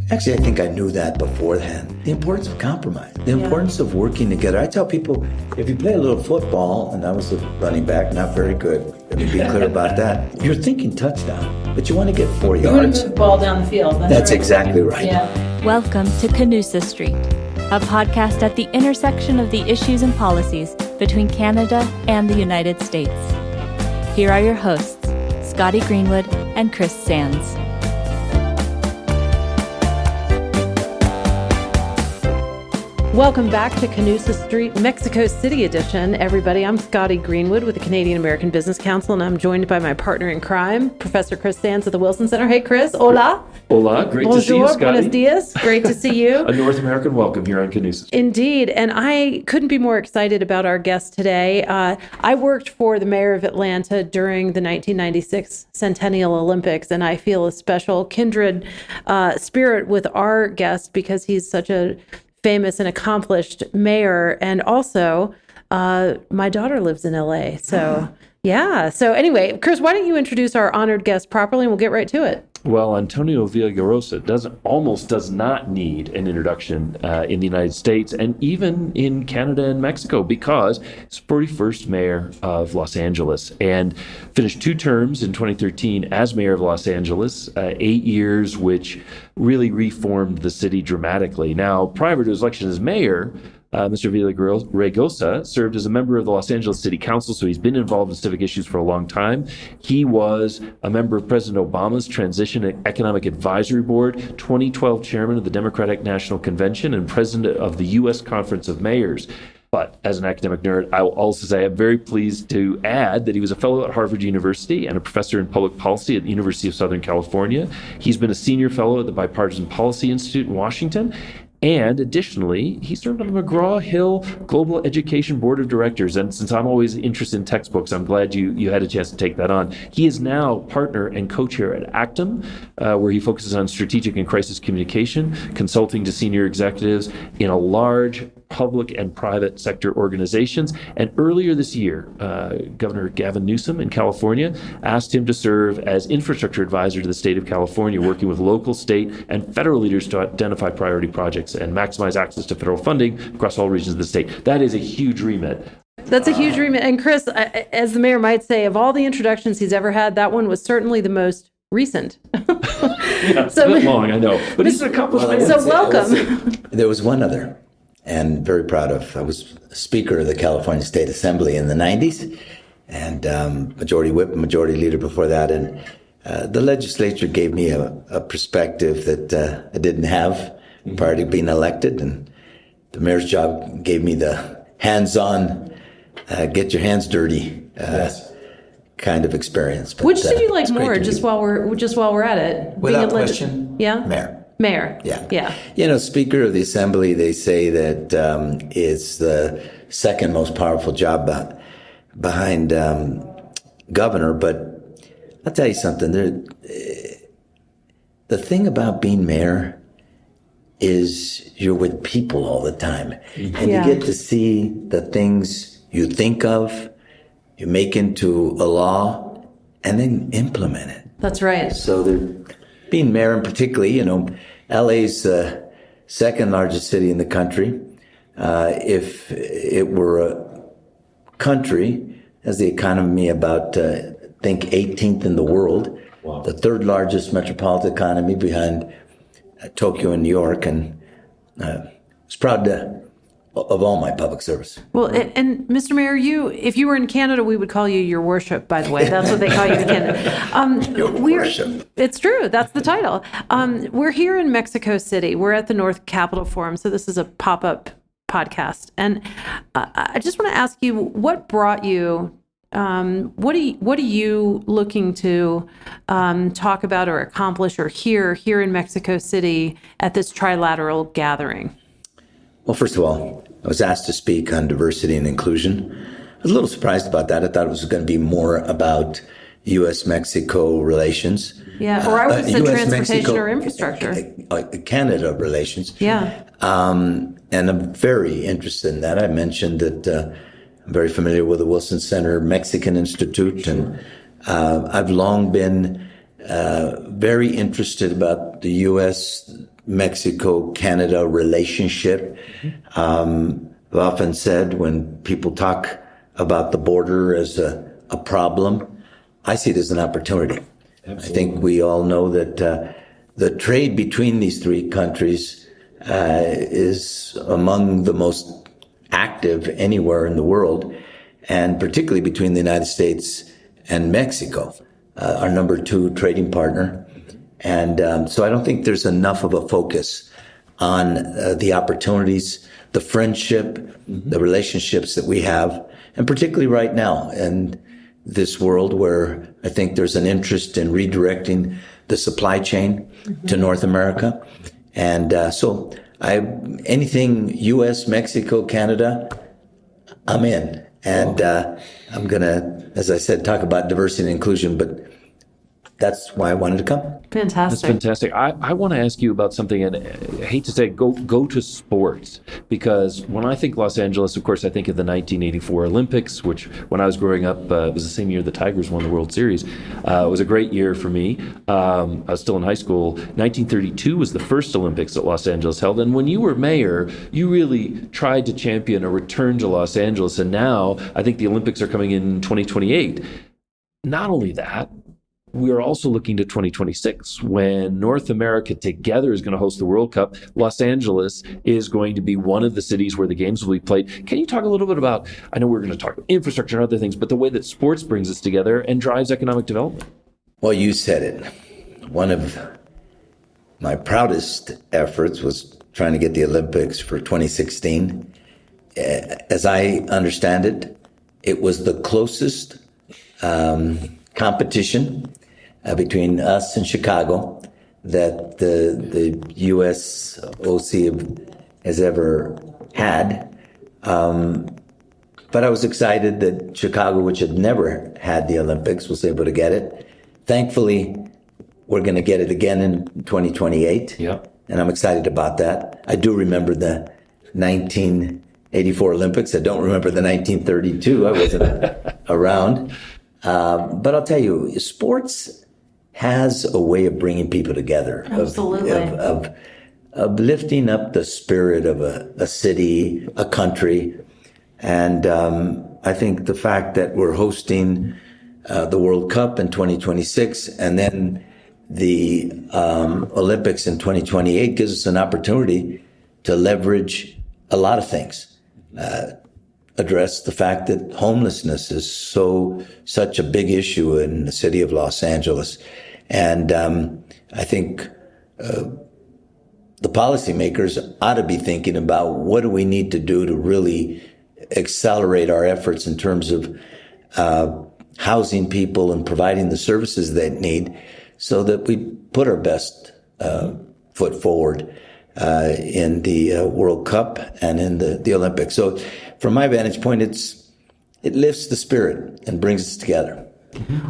Actually, I think I knew that beforehand. The importance of compromise, the importance of working together. I tell people, if you play a little football, and I was a running back, not very good, let me be clear about that. You're thinking touchdown, but you want to get 4 yards. You want to move the ball down the field. That's right. Exactly right. Yeah. Welcome to Canusa Street, a podcast at the intersection of the issues and policies between Canada and the United States. Here are your hosts, Scotty Greenwood and Chris Sands. Welcome back to Canusa Street, Mexico City edition, everybody. I'm Scotty Greenwood with the Canadian American Business Council, and I'm joined by my partner in crime, Professor Chris Sands at the Wilson Center. Hey, Chris. Hola. Hola. Great Bonjour, to see you, Scotty. Buenos dias. Great to see you. A North American welcome here on Canusa. Indeed. And I couldn't be more excited about our guest today. I worked for the mayor of Atlanta during the 1996 Centennial Olympics, and I feel a special kindred spirit with our guest because he's such a famous and accomplished mayor. And also, my daughter lives in LA. So, yeah. So anyway, Chris, why don't you introduce our honored guest properly and we'll get right to it. Well, Antonio Villaraigosa almost does not need an introduction in the United States and even in Canada and Mexico because he's 41st mayor of Los Angeles and finished 2 terms in 2013 as mayor of Los Angeles, 8 years, which really reformed the city dramatically. Now, prior to his election as mayor, Mr. Villaraigosa served as a member of the Los Angeles City Council, so he's been involved in civic issues for a long time. He was a member of President Obama's Transition Economic Advisory Board, 2012 chairman of the Democratic National Convention, and president of the U.S. Conference of Mayors. But as an academic nerd, I will also say I'm very pleased to add that he was a fellow at Harvard University and a professor in public policy at the University of Southern California. He's been a senior fellow at the Bipartisan Policy Institute in Washington. And additionally, he served on the McGraw-Hill Global Education Board of Directors. And since I'm always interested in textbooks, I'm glad you had a chance to take that on. He is now partner and co-chair at Actum, where he focuses on strategic and crisis communication, consulting to senior executives in a large public and private sector organizations. And earlier this year, Governor Gavin Newsom in California asked him to serve as infrastructure advisor to the state of California, working with local, state, and federal leaders to identify priority projects and maximize access to federal funding across all regions of the state. That is a huge remit. That's a huge remit. And Chris, as the mayor might say, of all the introductions he's ever had, that one was certainly the most recent. Yeah, it's a bit long, I know. But it's an accomplishment. So welcome. There was one other, and very proud of. I was Speaker of the California State Assembly in the 90s, and Majority Whip, Majority Leader before that. And the legislature gave me a perspective that I didn't have prior to being elected, and the mayor's job gave me the hands-on, get your hands dirty kind of experience. But, which did you like more? Just while we're at it, without question, yeah, mayor. Yeah. You know, Speaker of the Assembly, they say that is the second most powerful job behind governor. But I'll tell you something. The thing about being mayor is you're with people all the time, and you get to see the things you think of, you make into a law, and then implement it. That's right. So being mayor, and particularly, you know, LA's the second largest city in the country. If it were a country, has the economy about, I think, 18th in the world. Wow. The third largest metropolitan economy behind Tokyo and New York, and I was proud of all my public service. Well, and Mr. Mayor, if you were in Canada, we would call you Your Worship, by the way. That's what they call you in Canada. Your Worship. It's true. That's the title. We're here in Mexico City. We're at the North Capitol Forum, so this is a pop-up podcast. And I just want to ask you, what brought you what are you looking to talk about or accomplish or hear here in Mexico City at this trilateral gathering? Well, first of all, I was asked to speak on diversity and inclusion. I was a little surprised about that. I thought it was going to be more about U.S.-Mexico relations. Yeah, or I would say transportation or infrastructure. Canada relations. Yeah. And I'm very interested in that. I mentioned that I'm very familiar with the Wilson Center Mexican Institute, and I've long been very interested about the U.S., Mexico-Canada relationship. I've often said when people talk about the border as a problem, I see it as an opportunity. Absolutely. I think we all know that the trade between these three countries is among the most active anywhere in the world, and particularly between the United States and Mexico, our number 2 trading partner. And so I don't think there's enough of a focus on the opportunities, the friendship, the relationships that we have, and particularly right now in this world where I think there's an interest in redirecting the supply chain to North America. And so anything U.S., Mexico, Canada, I'm in. And I'm going to, as I said, talk about diversity and inclusion, but that's why I wanted to come. Fantastic. That's fantastic. I want to ask you about something, and I hate to say go to sports, because when I think Los Angeles, of course, I think of the 1984 Olympics, which when I was growing up, it was the same year the Tigers won the World Series. It was a great year for me. I was still in high school. 1932 was the first Olympics that Los Angeles held, and when you were mayor, you really tried to champion a return to Los Angeles, and now I think the Olympics are coming in 2028. Not only that, we are also looking to 2026 when North America together is going to host the World Cup. Los Angeles is going to be one of the cities where the games will be played. Can you talk a little bit about, I know we're going to talk about infrastructure and other things, but the way that sports brings us together and drives economic development? Well, you said it. One of my proudest efforts was trying to get the Olympics for 2016. As I understand it, it was the closest competition between us and Chicago that the U.S. OC has ever had. But I was excited that Chicago, which had never had the Olympics, was able to get it. Thankfully, we're going to get it again in 2028. Yeah. And I'm excited about that. I do remember the 1984 Olympics. I don't remember the 1932. I wasn't around. But I'll tell you, sports has a way of bringing people together. Absolutely. Of lifting up the spirit of a city, a country. And I think the fact that we're hosting the World Cup in 2026 and then the Olympics in 2028 gives us an opportunity to leverage a lot of things. Address the fact that homelessness is such a big issue in the city of Los Angeles. And I think the policymakers ought to be thinking about what do we need to do to really accelerate our efforts in terms of housing people and providing the services they need so that we put our best foot forward in the World Cup and in the Olympics. So from my vantage point, it lifts the spirit and brings us together.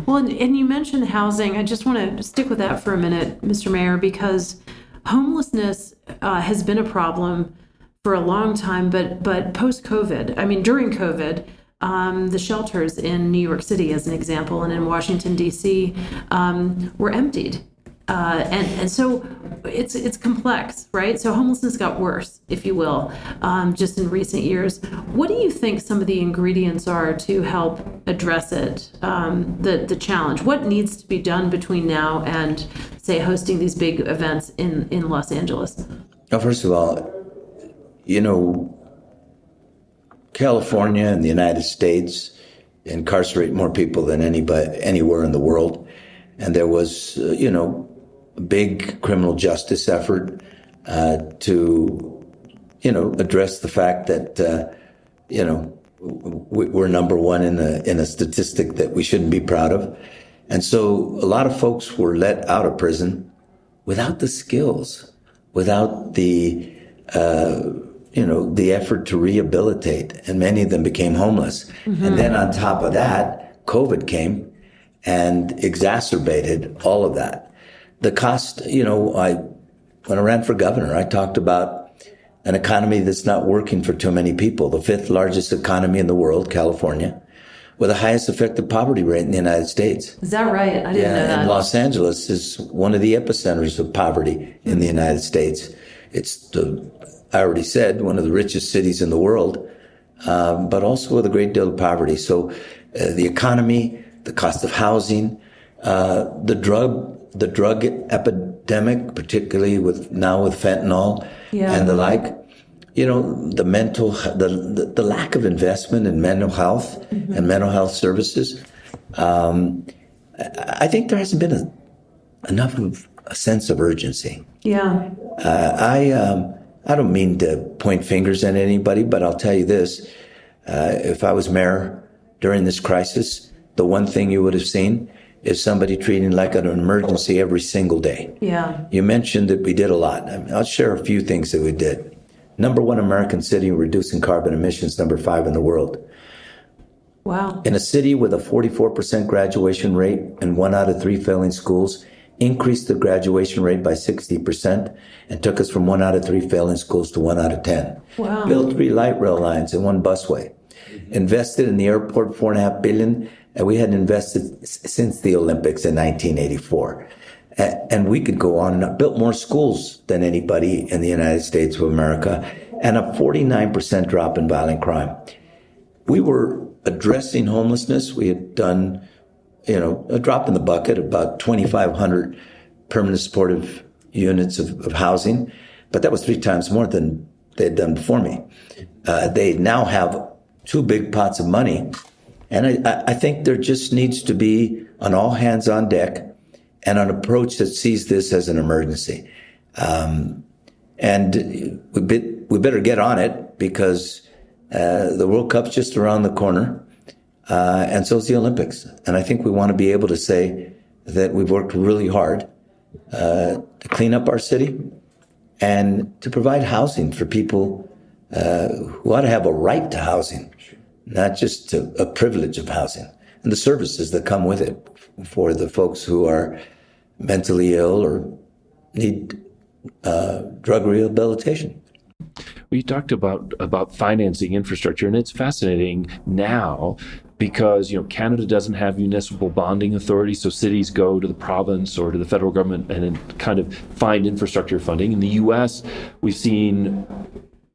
Well, and you mentioned housing. I just want to stick with that for a minute, Mr. Mayor, because homelessness has been a problem for a long time, but post-COVID, I mean, during COVID, the shelters in New York City, as an example, and in Washington, D.C., were emptied. And so it's complex, right? So homelessness got worse, if you will, just in recent years. What do you think some of the ingredients are to help address it, the challenge? What needs to be done between now and, say, hosting these big events in Los Angeles? Well, first of all, California and the United States incarcerate more people than anywhere in the world. And there was, a big criminal justice effort to, address the fact that, we're number one in a statistic that we shouldn't be proud of. And so a lot of folks were let out of prison without the skills, without the effort to rehabilitate, and many of them became homeless. Mm-hmm. And then on top of that, COVID came and exacerbated all of that. The cost, when I ran for governor, I talked about an economy that's not working for too many people. The 5th largest economy in the world, California, with the highest effective poverty rate in the United States. Is that right? I didn't know that. And Los Angeles is one of the epicenters of poverty in the United States. It's I already said, one of the richest cities in the world, but also with a great deal of poverty. So the economy, the cost of housing, the drug epidemic, particularly with fentanyl and the like. The lack of investment in mental health and mental health services. I think there hasn't been enough of a sense of urgency. Yeah. I don't mean to point fingers at anybody, but I'll tell you this. If I was mayor during this crisis, the one thing you would have seen is somebody treating like an emergency every single day. Yeah. You mentioned that we did a lot. I'll share a few things that we did. Number 1 American city reducing carbon emissions, number 5 in the world. Wow. In a city with a 44% graduation rate and 1 out of 3 failing schools, increased the graduation rate by 60% and took us from 1 out of 3 failing schools to 1 out of 10. Wow. Built 3 light rail lines and 1 busway. Invested in the airport $4.5 billion, and we hadn't invested since the Olympics in 1984. And we could go on and built more schools than anybody in the United States of America, and a 49% drop in violent crime. We were addressing homelessness. We had done, a drop in the bucket, about 2,500 permanent supportive units of housing, but that was 3 times more than they had done before me. They now have 2 big pots of money, and I think there just needs to be an all hands on deck and an approach that sees this as an emergency. And we better get on it, because the World Cup's just around the corner, and so is the Olympics. And I think we want to be able to say that we've worked really hard to clean up our city and to provide housing for people who ought to have a right to housing, not just a privilege of housing, and the services that come with it for the folks who are mentally ill or need drug rehabilitation. We talked about financing infrastructure, and it's fascinating now because Canada doesn't have municipal bonding authority, so cities go to the province or to the federal government and kind of find infrastructure funding. In the U.S., we've seen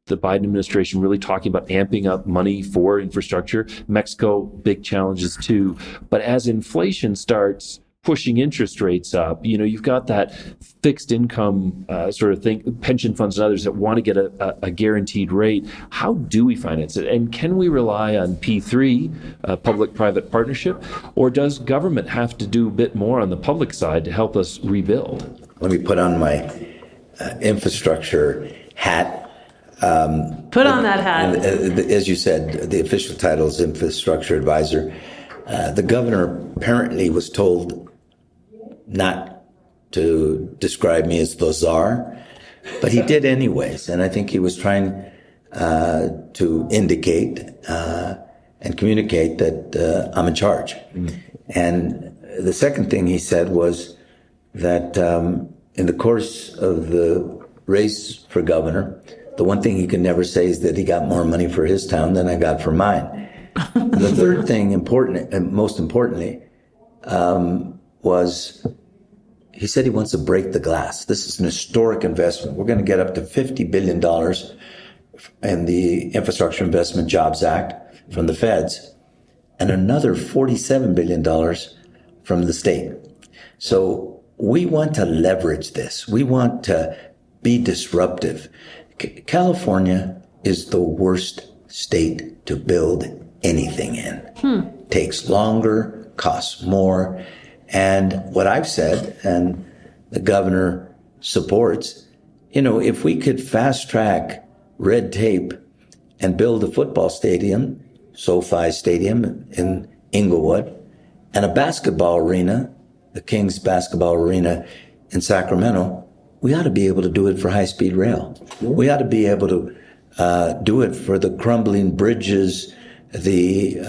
the Biden administration really talking about amping up money for infrastructure. Mexico, big challenges too. But as inflation starts pushing interest rates up, you've got that fixed income sort of thing, pension funds and others that want to get a guaranteed rate. How do we finance it? And can we rely on P3, public-private partnership, or does government have to do a bit more on the public side to help us rebuild? Let me put on my infrastructure hat. Put on that hat. As you said, the official title is Infrastructure Advisor. The governor apparently was told not to describe me as the czar, but he did anyways. And I think he was trying to indicate and communicate that I'm in charge. And the second thing he said was that in the course of the race for governor, the one thing he could never say is that he got more money for his town than I got for mine. The third thing, important and most importantly, was he said he wants to break the glass. This is an historic investment. We're going to get up to $50 billion in the Infrastructure Investment Jobs Act from the feds, and another $47 billion from the state. So we want to leverage this. We want to be disruptive. California is the worst state to build anything in. Takes longer, costs more. And what I've said, and the governor supports, if we could fast track red tape and build a football stadium, SoFi Stadium in Inglewood, and a basketball arena, the Kings basketball arena in Sacramento, we ought to be able to do it for high-speed rail. We ought to be able to do it for the crumbling bridges, the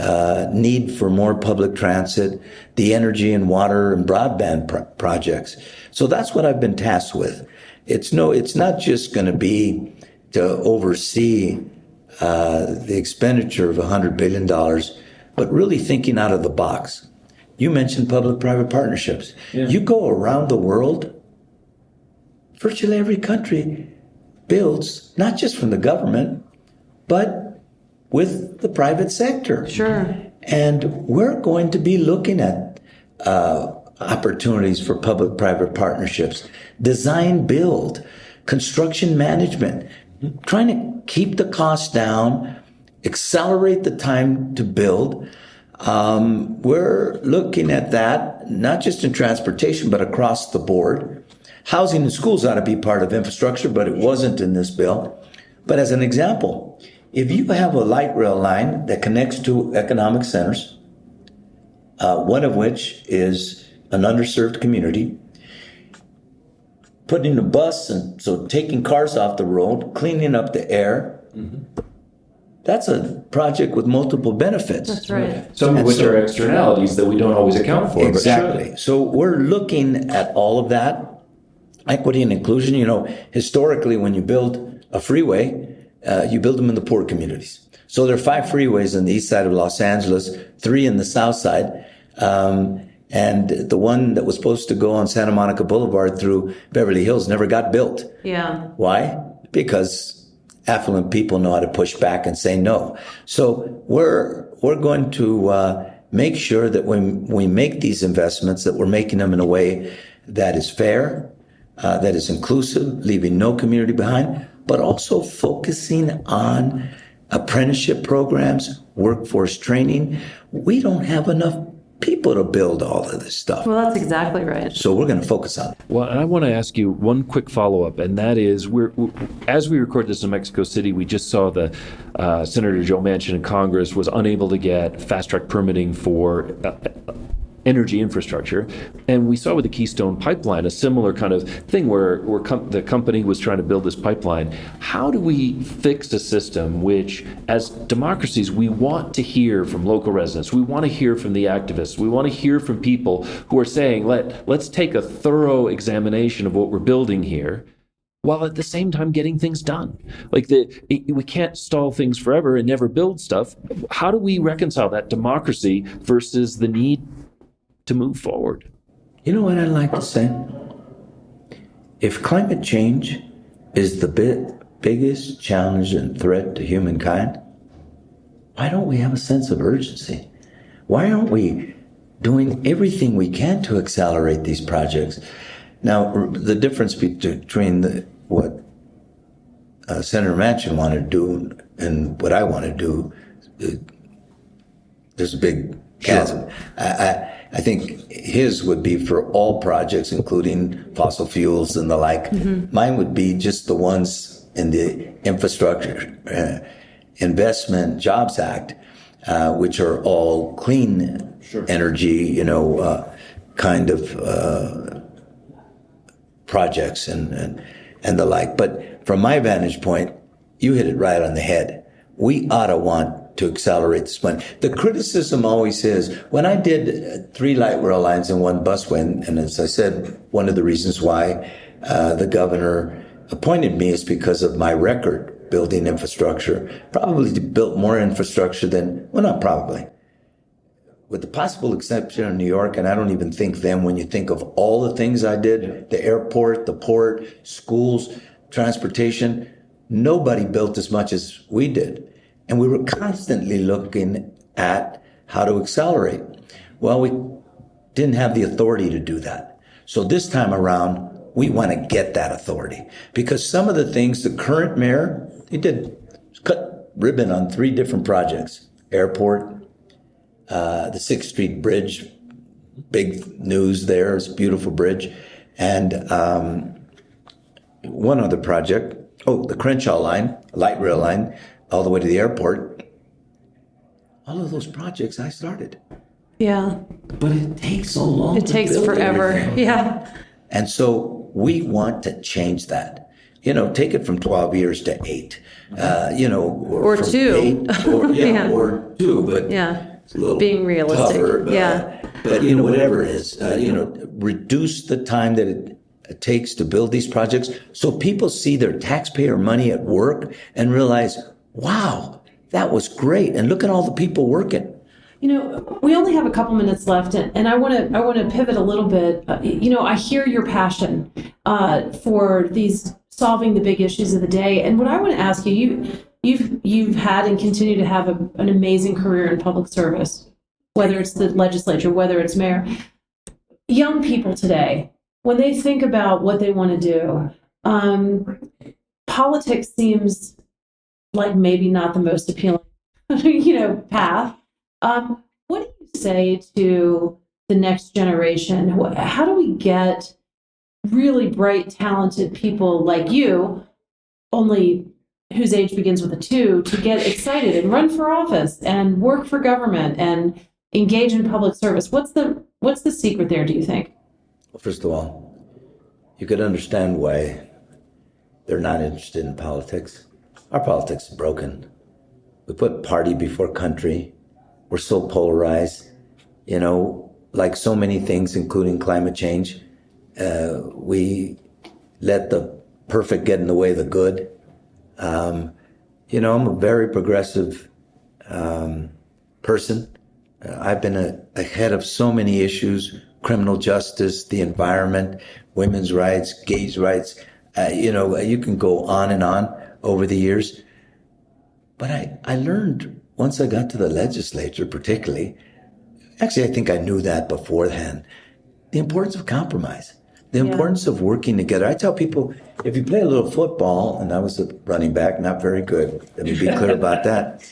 need for more public transit, the energy and water and broadband projects. So that's what I've been tasked with. It's not just going to be to oversee the expenditure of $100 billion but really thinking out of the box. You mentioned public-private partnerships. Yeah. You go around the world, virtually every country builds, not just from the government, but with the private sector. Sure. And we're going to be looking at opportunities for public-private partnerships, design, build, construction management, trying to keep the costs down, accelerate the time to build. We're looking at that, not just in transportation, but across the board. Housing and schools ought to be part of infrastructure, but it wasn't in this bill. But as an example, if you have a light rail line that connects to economic centers, one of which is an underserved community, putting a bus, and so taking cars off the road, cleaning up the air, that's a project with multiple benefits. That's right. Some of which are externalities that we don't always account for. Exactly. But should. So we're looking at all of that. Equity and inclusion, historically, when you build a freeway, you build them in the poor communities. So there are 5 freeways on the east side of Los Angeles, 3 in the south side. And the one that was supposed to go on Santa Monica Boulevard through Beverly Hills never got built. Yeah. Why? Because affluent people know how to push back and say no. So we're going to make sure that when we make these investments, that we're making them in a way that is fair, that is inclusive, leaving no community behind, but also focusing on apprenticeship programs, workforce training. We don't have enough people to build all of this stuff. Well, that's exactly right. So we're going to focus on it. Well, and I want to ask you one quick follow-up, and that is, as we record this in Mexico City, we just saw the Senator Joe Manchin in Congress was unable to get fast-track permitting for energy infrastructure. And we saw with the Keystone Pipeline a similar kind of thing where the company was trying to build this pipeline. How do we fix a system which, as democracies, we want to hear from local residents, we want to hear from the activists, we want to hear from people who are saying, let's take a thorough examination of what we're building here, while at the same time getting things done. We can't stall things forever and never build stuff. How do we reconcile that democracy versus the need to move forward? You know what I'd like to say? If climate change is the biggest challenge and threat to humankind, why don't we have a sense of urgency? Why aren't we doing everything we can to accelerate these projects? Now, the difference between what Senator Manchin wanted to do and what I want to do, there's a big chasm. I think his would be for all projects, including fossil fuels and the like. Mm-hmm. Mine would be just the ones in the Infrastructure Investment Jobs Act, which are all clean energy, kind of projects and the like. But from my vantage point, you hit it right on the head. We ought to want to accelerate this one. The criticism always is, when I did 3 light rail lines and 1 busway, and as I said, one of the reasons why the governor appointed me is because of my record building infrastructure. Probably built more infrastructure than, well, not probably, with the possible exception of New York, and I don't even think them when you think of all the things I did, the airport, the port, schools, transportation, nobody built as much as we did. And we were constantly looking at how to accelerate. Well, we didn't have the authority to do that. So this time around, we want to get that authority. Because some of the things the current mayor, he did cut ribbon on 3 different projects. Airport, the 6th Street Bridge, big news there, it's a beautiful bridge. And one other project, the Crenshaw line, light rail line, all the way to the airport. All of those projects I started. Yeah. But it takes so long. It takes forever. Everything. Yeah. And so we want to change that. Take it from 12 years to 8. Or 2. 8, or 2. But it's a little being realistic. Tougher, but whatever it is, reduce the time that it takes to build these projects, so people see their taxpayer money at work and realize, wow, that was great. And look at all the people working. We only have a couple minutes left, and I want to pivot a little bit. I hear your passion for these solving the big issues of the day, and what I want to ask you've had and continue to have an amazing career in public service, whether it's the legislature, whether it's mayor. Young people today, when they think about what they want to do, politics seems like maybe not the most appealing, path. What do you say to the next generation? How do we get really bright, talented people like you, only whose age begins with a 2, to get excited and run for office and work for government and engage in public service? What's the secret there, do you think? Well, first of all, you could understand why they're not interested in politics. Our politics is broken. We put party before country. We're so polarized, like so many things, including climate change. We let the perfect get in the way of the good. I'm a very progressive person. I've been ahead of so many issues: criminal justice, the environment, women's rights, gays' rights. You can go on and on over the years. But I learned once I got to the legislature, particularly, actually, I think I knew that beforehand, the importance of compromise, the importance of working together. I tell people, if you play a little football, and I was a running back, not very good, let me be clear about that.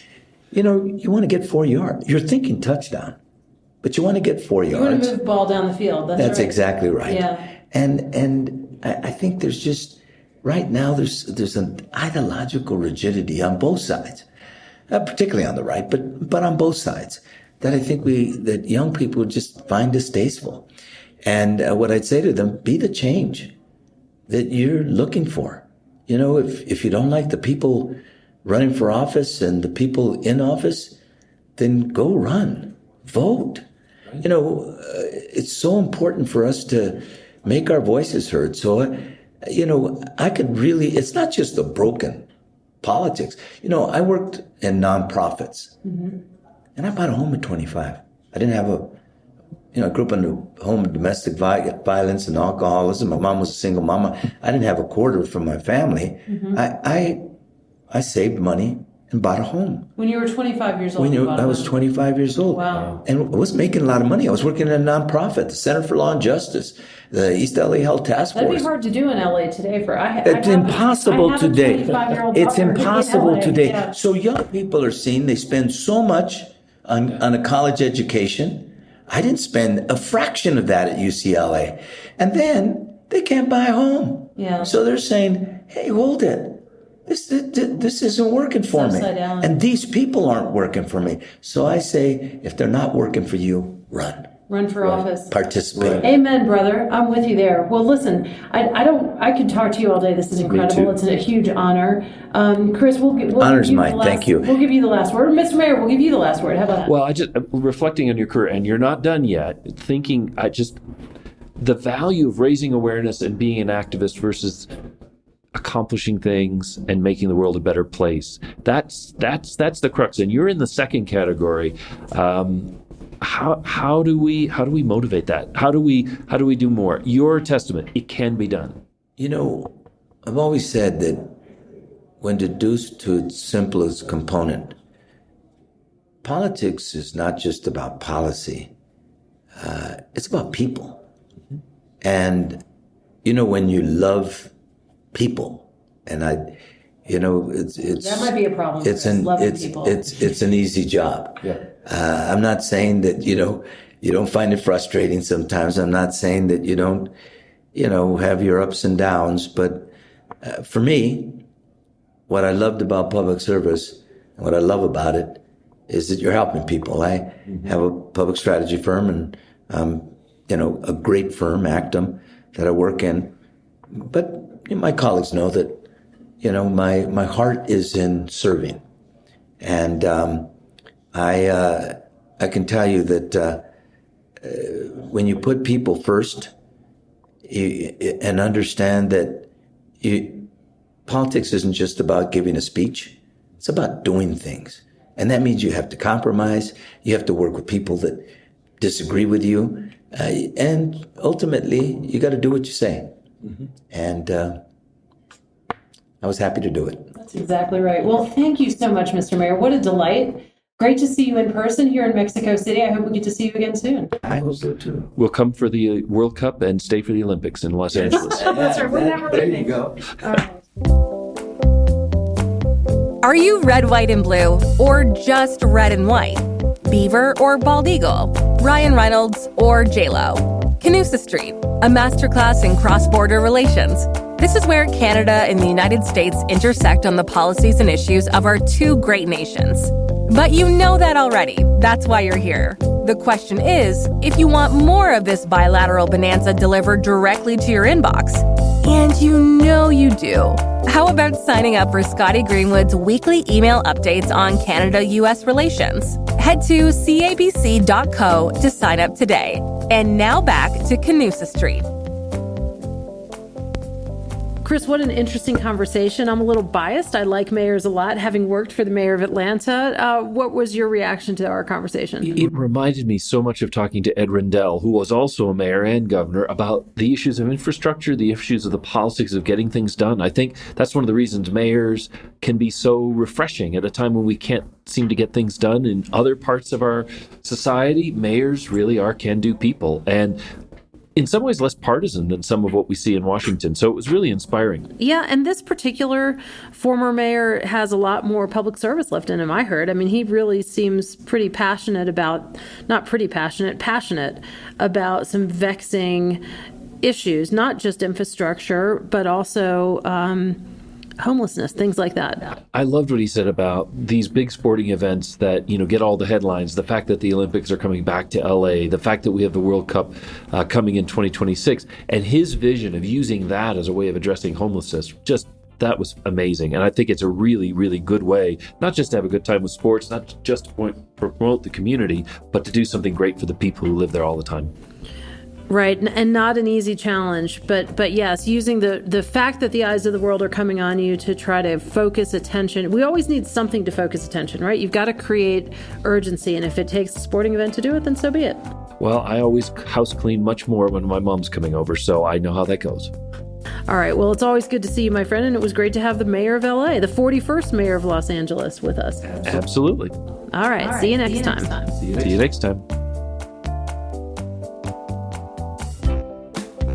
You want to get 4 yards. You're thinking touchdown, but you want to get 4 yards. You want to move the ball down the field. That's right. Exactly right. Yeah. And I think there's just, right now, there's an ideological rigidity on both sides, particularly on the right, but on both sides, that I think that young people just find distasteful. And what I'd say to them, be the change that you're looking for. If you don't like the people running for office and the people in office, then go run, vote. Right. It's so important for us to make our voices heard. So, I could really, it's not just the broken politics. I worked in nonprofits, and I bought a home at 25. I didn't have I grew up in a home of domestic violence and alcoholism. My mom was a single mama. I didn't have a quarter from my family. I saved money and bought a home. When you were 25 years old? I was 25 years old. Wow. And I wasn't making a lot of money. I was working in a nonprofit, the Center for Law and Justice, the East LA Health Task Force. That'd be hard to do in LA today. It's impossible today. It's partner impossible in LA. today. Yeah. So young people are seeing they spend so much on a college education. I didn't spend a fraction of that at UCLA. And then they can't buy a home. Yeah. So they're saying, hey, hold it. This isn't working for me. And these people aren't working for me. So I say, if they're not working for you, run. Run for office. Participate. Right. Amen, brother. I'm with you there. Well, listen, I could talk to you all day. This is incredible. It's a huge honor. Chris, we'll Honor's give you mine. the last, Thank you. We'll give you the last word. Mr. Mayor, we'll give you the last word. How about that? Well, I just reflecting on your career, and you're not done yet. Thinking, the value of raising awareness and being an activist versus accomplishing things and making the world a better place. That's the crux. And you're in the second category. How do we motivate that? How do we do more? Your testament, it can be done. I've always said that when reduced to its simplest component, politics is not just about policy. It's about people. And, when you love people, and it's that might be a problem. It's an easy job. Yeah. I'm not saying that, you don't find it frustrating sometimes. I'm not saying that you don't, have your ups and downs. But for me, what I loved about public service and what I love about it is that you're helping people. I have a public strategy firm and, a great firm, Actum, that I work in. But my colleagues know that, my heart is in serving. And I can tell you that when you put people first and understand that politics isn't just about giving a speech, it's about doing things. And that means you have to compromise. You have to work with people that disagree with you. And ultimately, you got to do what you say. Mm-hmm. And I was happy to do it. That's exactly right. Well, thank you so much, Mr. Mayor. What a delight. Great to see you in person here in Mexico City. I hope we get to see you again soon. I hope so too. We'll come for the World Cup and stay for the Olympics in Los Angeles. That's right. We're never there leaving. you go. All right. Are you red, white, and blue, or just red and white? Beaver or bald eagle? Ryan Reynolds or J-Lo? Canusa Street, a masterclass in cross-border relations. This is where Canada and the United States intersect on the policies and issues of our two great nations. But you know that already. That's why you're here. The question is, if you want more of this bilateral bonanza delivered directly to your inbox, and you know you do, how about signing up for Scotty Greenwood's weekly email updates on Canada-US relations? Head to cabc.co to sign up today. And now back to Canusa Street. Chris, what an interesting conversation. I'm a little biased. I like mayors a lot, having worked for the mayor of Atlanta. What was your reaction to our conversation? It reminded me so much of talking to Ed Rendell, who was also a mayor and governor, about the issues of infrastructure, the issues of the politics of getting things done. I think that's one of the reasons mayors can be so refreshing at a time when we can't seem to get things done in other parts of our society. Mayors really are can-do people, and in some ways less partisan than some of what we see in Washington. So it was really inspiring. Yeah, and this particular former mayor has a lot more public service left in him, I heard. I mean, he really seems pretty passionate about, not pretty passionate, passionate about some vexing issues, not just infrastructure, but also homelessness, things like that. I loved what he said about these big sporting events that, get all the headlines, the fact that the Olympics are coming back to LA, the fact that we have the World Cup coming in 2026, and his vision of using that as a way of addressing homelessness, that was amazing. And I think it's a really, really good way, not just to have a good time with sports, not just to promote the community, but to do something great for the people who live there all the time. Right, and not an easy challenge, but yes, using the fact that the eyes of the world are coming on you to try to focus attention. We always need something to focus attention, right? You've got to create urgency, and if it takes a sporting event to do it, then so be it. Well, I always house clean much more when my mom's coming over, so I know how that goes. All right, well, it's always good to see you, my friend, and it was great to have the mayor of LA, the 41st mayor of Los Angeles, with us. Absolutely. All right, see you next time. See you next time.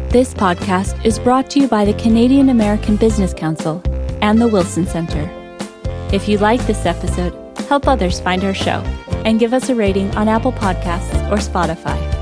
This podcast is brought to you by the Canadian American Business Council and the Wilson Center. If you like this episode, help others find our show and give us a rating on Apple Podcasts or Spotify.